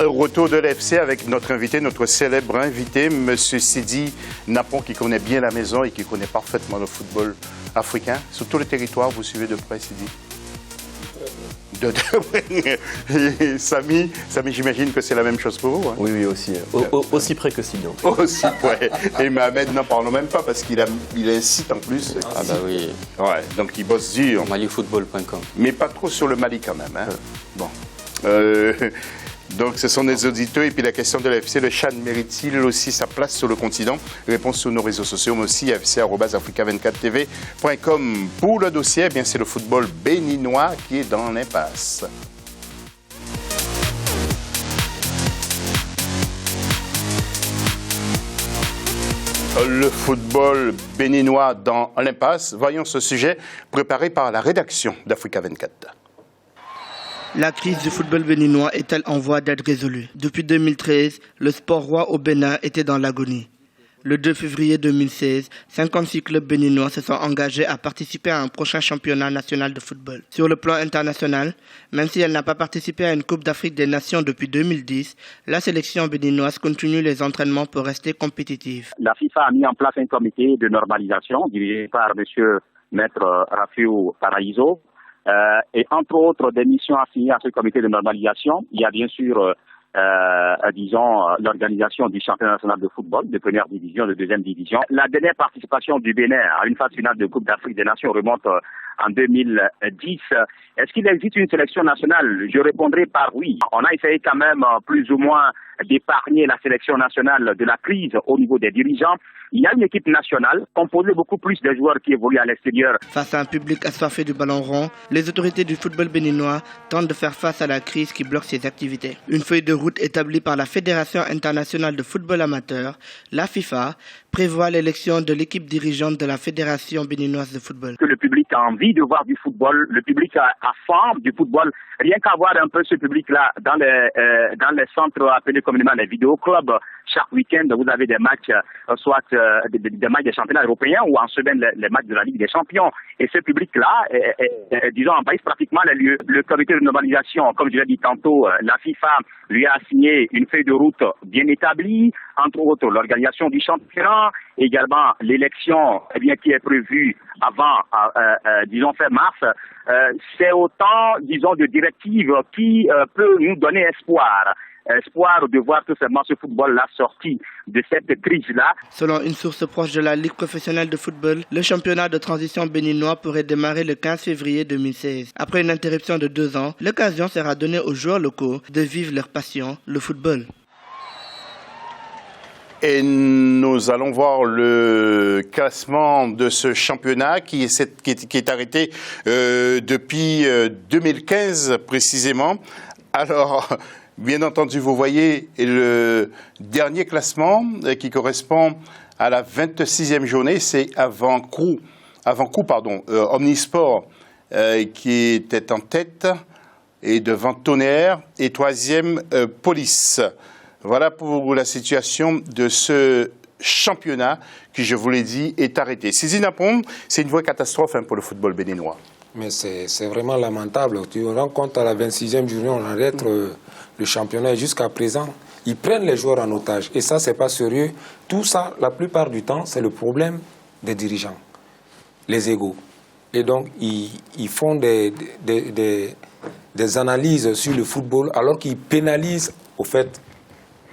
Retour de l'FC avec notre invité, notre célèbre invité, M. Sidi Napon, qui connaît bien la maison et qui connaît parfaitement le football africain. Sur tout le territoire, vous suivez de près, Sidi? Samy, j'imagine que c'est la même chose pour vous. Hein? Oui, aussi. Aussi près que Sidi. Aussi près. Et Mohamed, n'en parlons même pas parce qu'il incite en plus. Ah bah oui. Ouais, donc il bosse dur. Malifootball.com. Mais pas trop sur le Mali quand même. Hein? Bon. Donc ce sont des auditeurs. Et puis la question de l'FC, le Chan mérite-t-il aussi sa place sur le continent? Réponse sur nos réseaux sociaux, mais aussi fc@africa24tv.com. Pour le dossier, eh bien c'est le football béninois qui est dans l'impasse. Le football béninois dans l'impasse. Voyons ce sujet préparé par la rédaction d'Africa 24. La crise du football béninois est-elle en voie d'être résolue? Depuis 2013, le sport roi au Bénin était dans l'agonie. Le 2 février 2016, 56 clubs béninois se sont engagés à participer à un prochain championnat national de football. Sur le plan international, même si elle n'a pas participé à une Coupe d'Afrique des Nations depuis 2010, la sélection béninoise continue les entraînements pour rester compétitive. La FIFA a mis en place un comité de normalisation dirigé par M. Maître Rafiou Paraíso. Et entre autres des missions assignées à ce comité de normalisation, il y a bien sûr, l'organisation du championnat national de football de première division, de deuxième division. La dernière participation du Bénin à une phase finale de Coupe d'Afrique des Nations remonte en 2010. Est-ce qu'il existe une sélection nationale? Je répondrai par oui. On a essayé quand même plus ou moins d'épargner la sélection nationale de la crise au niveau des dirigeants. Il y a une équipe nationale composée beaucoup plus de joueurs qui évoluent à l'extérieur. Face à un public assoiffé du ballon rond, les autorités du football béninois tentent de faire face à la crise qui bloque ses activités. Une feuille de route établie par la Fédération internationale de football amateur, la FIFA, prévoit l'élection de l'équipe dirigeante de la Fédération béninoise de football. Que le public a envie de voir du football, le public a faim du football. Rien qu'à voir un peu ce public-là dans les centres appelés communément les vidéoclubs. Chaque week-end, vous avez des matchs, soit des matchs des championnats européens ou en semaine les matchs de la Ligue des Champions. Et ce public-là, disons, envahit pratiquement les lieux. Le comité de normalisation, comme je l'ai dit tantôt, la FIFA lui a assigné une feuille de route bien établie, entre autres l'organisation du championnat, également l'élection qui est prévue avant, disons, fin mars. C'est autant, disons, de directives qui peut nous donner espoir de voir tout simplement ce football-là sorti de cette crise-là. Selon une source proche de la Ligue professionnelle de football, le championnat de transition béninois pourrait démarrer le 15 février 2016. Après une interruption de 2 ans, l'occasion sera donnée aux joueurs locaux de vivre leur passion, le football. Et nous allons voir le classement de ce championnat qui est arrêté depuis 2015 précisément. Alors, bien entendu, vous voyez le dernier classement qui correspond à la 26e journée, c'est Omnisport qui était en tête et devant Tonnerre et 3e Police. Voilà pour la situation de ce championnat qui, je vous l'ai dit, est arrêté. Sidi Napon, c'est une vraie catastrophe pour le football béninois. Mais c'est vraiment lamentable. Tu te rends compte, à la 26e journée, on arrête le championnat. Jusqu'à présent, ils prennent les joueurs en otage. Et ça, c'est pas sérieux. Tout ça, la plupart du temps, c'est le problème des dirigeants, les égos. Et donc, ils font des analyses sur le football alors qu'ils pénalisent, au fait,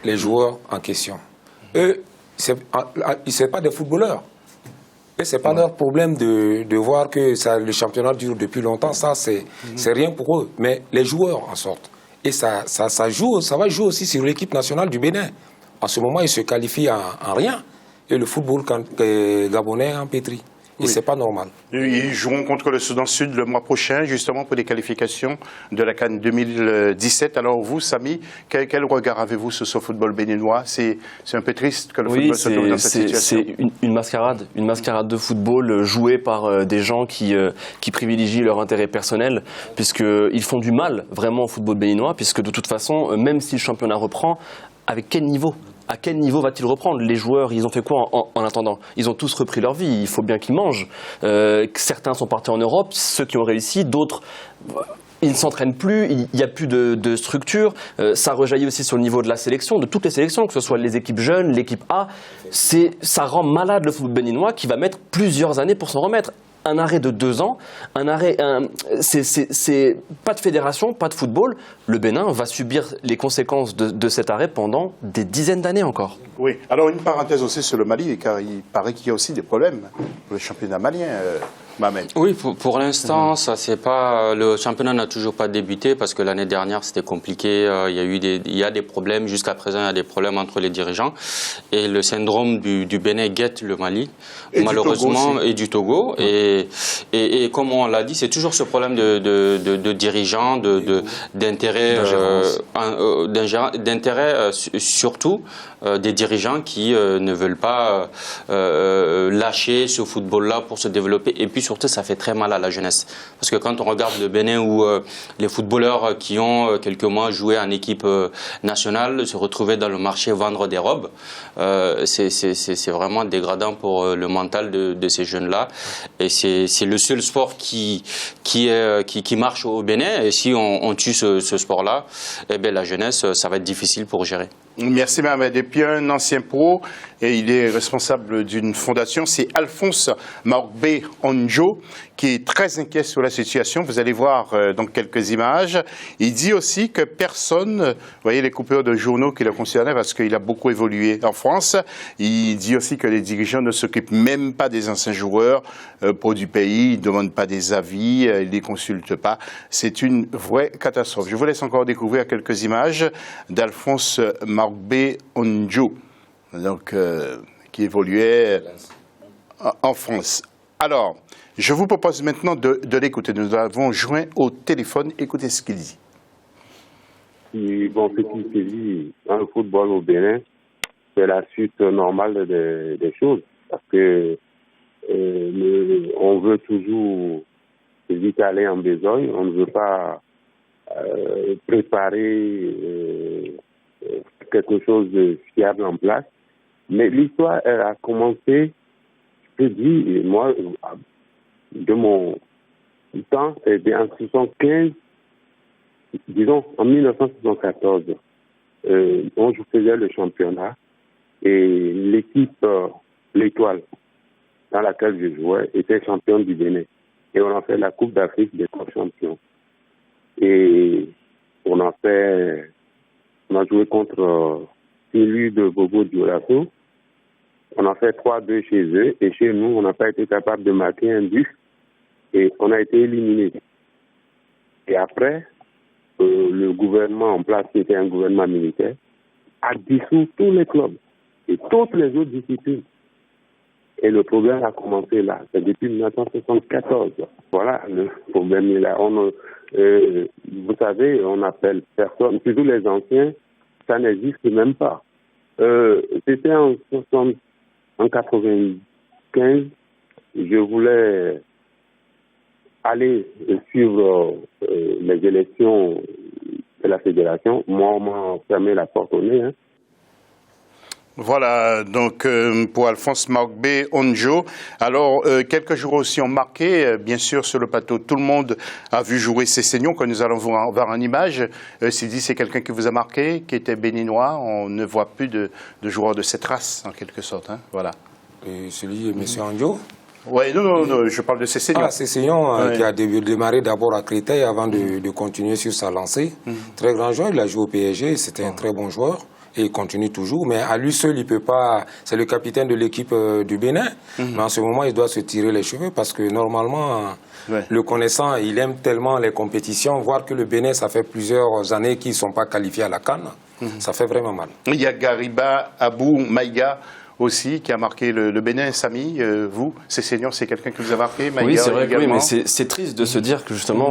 les joueurs en question. Eux, ce n'est pas des footballeurs. Et ce n'est pas leur problème de voir que le championnat dure depuis longtemps. Ça, c'est rien pour eux. Mais les joueurs en sortent. Et ça va jouer aussi sur l'équipe nationale du Bénin. En ce moment, ils se qualifient en rien. Et le football gabonais en pétrit. Et c'est pas normal. Ils joueront contre le Soudan Sud le mois prochain, justement pour les qualifications de la CAN 2017. Alors vous, Samy, quel regard avez-vous sur ce football béninois? C'est un peu triste que le football se trouve dans cette situation. C'est une mascarade de football jouée par des gens qui privilégient leur intérêt personnel, puisqu'ils font du mal vraiment au football béninois, puisque de toute façon, même si le championnat reprend, avec quel niveau? À quel niveau va-t-il reprendre? Les joueurs, ils ont fait quoi en attendant? Ils ont tous repris leur vie, il faut bien qu'ils mangent. Certains sont partis en Europe, ceux qui ont réussi, d'autres, ils ne s'entraînent plus, il n'y a plus de structure. Ça rejaillit aussi sur le niveau de la sélection, de toutes les sélections, que ce soit les équipes jeunes, l'équipe A. Ça rend malade le football béninois qui va mettre plusieurs années pour s'en remettre. Un arrêt de 2 ans, c'est pas de fédération, pas de football. Le Bénin va subir les conséquences de cet arrêt pendant des dizaines d'années encore. Oui, alors une parenthèse aussi sur le Mali, car il paraît qu'il y a aussi des problèmes pour le championnat malien. Mohamed. Oui, pour l'instant, le championnat n'a toujours pas débuté parce que l'année dernière c'était compliqué. Il y a des problèmes jusqu'à présent. Il y a des problèmes entre les dirigeants et le syndrome du Bénin guette le Mali, et malheureusement, et du Togo. Et comme on l'a dit, c'est toujours ce problème de dirigeants, d'intérêt, surtout des dirigeants qui ne veulent pas lâcher ce football-là pour se développer. Et puis surtout, ça fait très mal à la jeunesse. Parce que quand on regarde le Bénin où les footballeurs qui ont quelques mois joué en équipe nationale se retrouvaient dans le marché vendre des robes, c'est vraiment dégradant pour le mental de ces jeunes-là. Et c'est le seul sport qui marche au Bénin. Et si on tue ce sport-là, eh bien, la jeunesse, ça va être difficile pour gérer. Merci Mohamed. Et puis un ancien pro, et il est responsable d'une fondation, c'est Alphonse Maokbe Onjo, qui est très inquiet sur la situation. Vous allez voir donc quelques images. Il dit aussi que personne, vous voyez les coupures de journaux qui le concernaient parce qu'il a beaucoup évolué en France. Il dit aussi que les dirigeants ne s'occupent même pas des anciens joueurs pour du pays, ils ne demandent pas des avis, ils ne les consultent pas. C'est une vraie catastrophe. Je vous laisse encore découvrir quelques images d'Alphonse Maokbe Onjo, donc qui évoluait en France. Alors, je vous propose maintenant de l'écouter. Nous l'avons joint au téléphone. Écoutez ce qu'il dit. Bon, ce qui se dit dans le football au Bénin, c'est la suite normale des choses. Parce que on veut toujours vite aller en besogne. On ne veut pas préparer quelque chose de fiable en place. Mais l'histoire, elle a commencé, je peux dire, moi, de mon temps, en 1975, disons en 1974, on faisait le championnat et l'équipe, l'Étoile, dans laquelle je jouais, était championne du Bénin. Et on a fait la Coupe d'Afrique des champions. Et on a joué contre celui de Bobo Dioulasso. On a fait 3-2 chez eux et chez nous, on n'a pas été capable de marquer un but et on a été éliminés. Et après, le gouvernement en place, qui était un gouvernement militaire, a dissous tous les clubs et toutes les autres disciplines. Et le problème a commencé là. C'est depuis 1974. Voilà, le problème est là. Vous savez, on appelle personne, surtout les anciens, ça n'existe même pas. C'était en 95, je voulais aller suivre les élections de la fédération. Moi, on m'a fermé la porte au nez. Voilà, donc pour Alphonse Maokbe Onjo. Alors, quelques jours aussi ont marqué, bien sûr, sur le plateau. Tout le monde a vu jouer Cessignon, que nous allons voir en image. Sidi, c'est quelqu'un qui vous a marqué, qui était béninois. On ne voit plus de joueurs de cette race, en quelque sorte. Hein, voilà. Et celui, M. Onjo? Oui, non, je parle de Cessignon. Ah, Cessignon, qui a démarré d'abord à Créteil avant de continuer sur sa lancée. Très grand joueur, il a joué au PSG, c'était un très bon joueur. Et il continue toujours, mais à lui seul, il peut pas. C'est le capitaine de l'équipe du Bénin. Mais en ce moment, il doit se tirer les cheveux parce que normalement, le connaissant, il aime tellement les compétitions. Voir que le Bénin, ça fait plusieurs années qu'ils ne sont pas qualifiés à la CAN, ça fait vraiment mal. Il y a Gariba Abou Maïga aussi, qui a marqué le Bénin. Samy, vous, Cessignon, c'est quelqu'un qui vous a marqué? Maïga, oui, c'est vrai également. que oui, mais c'est triste de se dire que justement,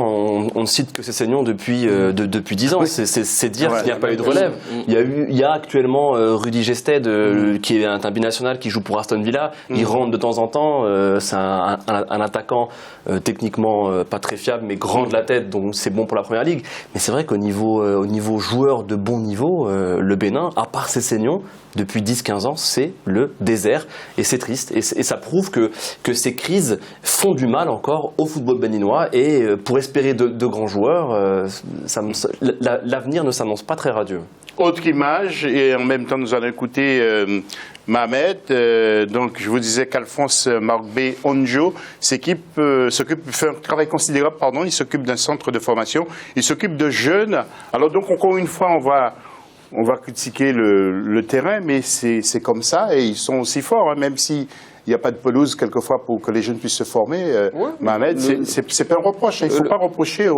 on ne cite que Cessignon depuis 10 ans. C'est dire qu'il n'y a pas eu de relève. Il y a actuellement Rudy Gested, qui est un binational, qui joue pour Aston Villa. Il rentre de temps en temps. C'est un attaquant techniquement pas très fiable, mais grand de la tête, donc c'est bon pour la première ligue. Mais c'est vrai qu'au niveau joueur de bon niveau, le Bénin, à part Cessignon, depuis 10-15 ans, c'est nébuleux, désert, et c'est triste. Et ça prouve que ces crises font du mal encore au football béninois, et pour espérer de grands joueurs, l'avenir ne s'annonce pas très radieux. Autre image, et en même temps nous allons écouter Mohamed. Donc je vous disais qu'Alphonse Margbé Onjo fait un travail considérable, il s'occupe d'un centre de formation, il s'occupe de jeunes. Alors donc encore une fois on va critiquer le terrain, mais c'est comme ça, et ils sont aussi forts, hein, même si il n'y a pas de pelouse quelquefois pour que les jeunes puissent se former. Mohamed, c'est pas un reproche. Il ne faut pas reprocher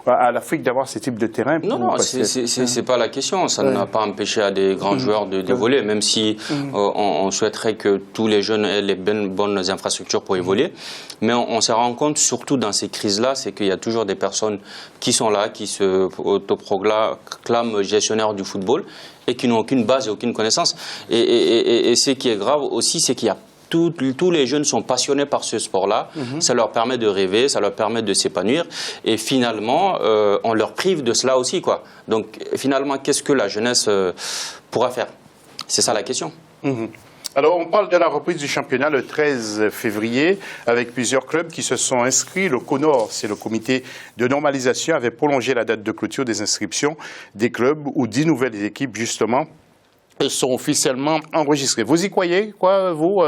à l'Afrique d'avoir ce type de terrain. Non, c'est pas la question. Ça n'a pas empêché à des grands joueurs d'évoluer, même si on souhaiterait que tous les jeunes aient les bonnes infrastructures pour évoluer. Mais on se rend compte, surtout dans ces crises-là, c'est qu'il y a toujours des personnes qui sont là, qui se autoproclament gestionnaires du football et qui n'ont aucune base et aucune connaissance. Et ce qui est grave aussi, c'est qu'il y a tous les jeunes sont passionnés par ce sport-là. Ça leur permet de rêver, ça leur permet de s'épanouir. Et finalement, on leur prive de cela aussi, quoi. Donc, finalement, qu'est-ce que la jeunesse pourra faire? C'est ça la question. Alors, on parle de la reprise du championnat le 13 février avec plusieurs clubs qui se sont inscrits. Le CONOR, c'est le comité de normalisation, avait prolongé la date de clôture des inscriptions des clubs où 10 nouvelles équipes, justement, sont officiellement enregistrés. Vous y croyez, quoi, vous?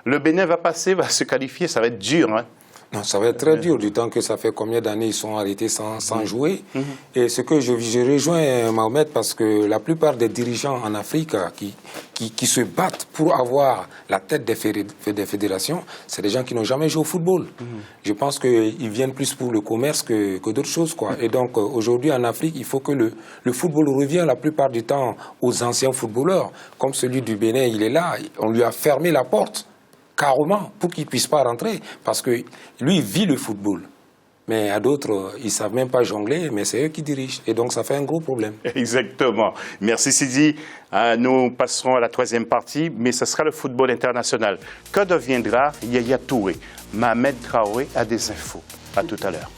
Le Bénin va se qualifier, ça va être dur, hein? Non, ça va être très dur, du temps que ça fait combien d'années ils sont arrêtés sans jouer. Et ce que je rejoins Mohamed, parce que la plupart des dirigeants en Afrique qui se battent pour avoir la tête des fédérations, c'est des gens qui n'ont jamais joué au football. Je pense qu'ils viennent plus pour le commerce que d'autres choses, quoi. Et donc, aujourd'hui, en Afrique, il faut que le football revienne la plupart du temps aux anciens footballeurs. Comme celui du Bénin, il est là, on lui a fermé la porte. Carrément, pour qu'il ne puisse pas rentrer, parce que lui, il vit le football. Mais à d'autres, ils ne savent même pas jongler, mais c'est eux qui dirigent. Et donc, ça fait un gros problème. Exactement. Merci Sidi. Nous passerons à la troisième partie, mais ce sera le football international. Que deviendra Yaya Touré? Mohamed Traoré a des infos. À tout à l'heure.